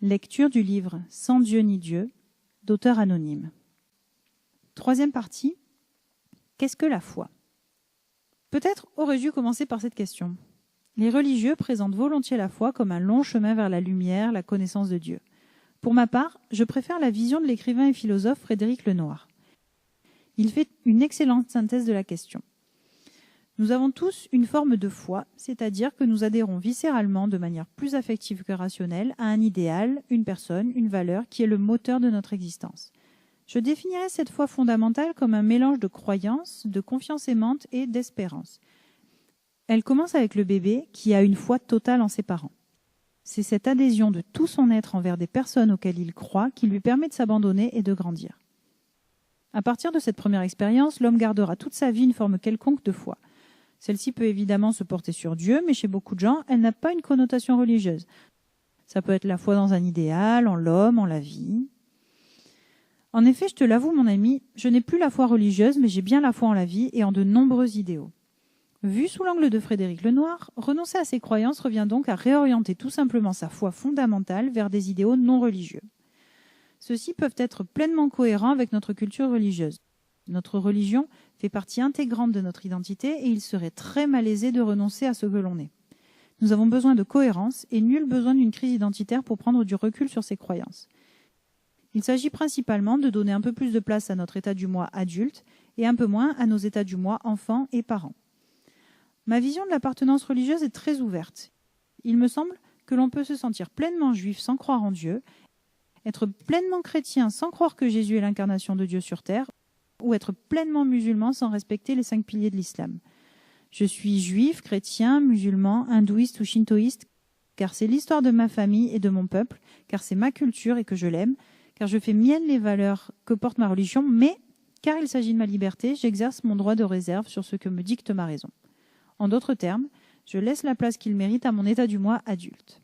Lecture du livre « Sans Dieu ni Dieu » d'auteur anonyme. Troisième partie. Qu'est-ce que la foi? Peut-être aurais-je dû commencer par cette question. Les religieux présentent volontiers la foi comme un long chemin vers la lumière, la connaissance de Dieu. Pour ma part, je préfère la vision de l'écrivain et philosophe Frédéric Lenoir. Il fait une excellente synthèse de la question. Nous avons tous une forme de foi, c'est-à-dire que nous adhérons viscéralement, de manière plus affective que rationnelle, à un idéal, une personne, une valeur qui est le moteur de notre existence. Je définirais cette foi fondamentale comme un mélange de croyance, de confiance aimante et d'espérance. Elle commence avec le bébé qui a une foi totale en ses parents. C'est cette adhésion de tout son être envers des personnes auxquelles il croit qui lui permet de s'abandonner et de grandir. À partir de cette première expérience, l'homme gardera toute sa vie une forme quelconque de foi. Celle-ci peut évidemment se porter sur Dieu, mais chez beaucoup de gens, elle n'a pas une connotation religieuse. Ça peut être la foi dans un idéal, en l'homme, en la vie. En effet, je te l'avoue, mon ami, je n'ai plus la foi religieuse, mais j'ai bien la foi en la vie et en de nombreux idéaux. Vu sous l'angle de Frédéric Lenoir, renoncer à ses croyances revient donc à réorienter tout simplement sa foi fondamentale vers des idéaux non religieux. Ceux-ci peuvent être pleinement cohérents avec notre culture religieuse. Notre religion fait partie intégrante de notre identité et il serait très malaisé de renoncer à ce que l'on est. Nous avons besoin de cohérence et nul besoin d'une crise identitaire pour prendre du recul sur ses croyances. Il s'agit principalement de donner un peu plus de place à notre état du moi adulte et un peu moins à nos états du moi enfant et parents. Ma vision de l'appartenance religieuse est très ouverte. Il me semble que l'on peut se sentir pleinement juif sans croire en Dieu, être pleinement chrétien sans croire que Jésus est l'incarnation de Dieu sur terre, ou être pleinement musulman sans respecter les 5 piliers de l'islam. Je suis juif, chrétien, musulman, hindouiste ou shintoïste, car c'est l'histoire de ma famille et de mon peuple, car c'est ma culture et que je l'aime, car je fais mienne les valeurs que porte ma religion, mais car il s'agit de ma liberté, j'exerce mon droit de réserve sur ce que me dicte ma raison. En d'autres termes, je laisse la place qu'il mérite à mon état du moi adulte.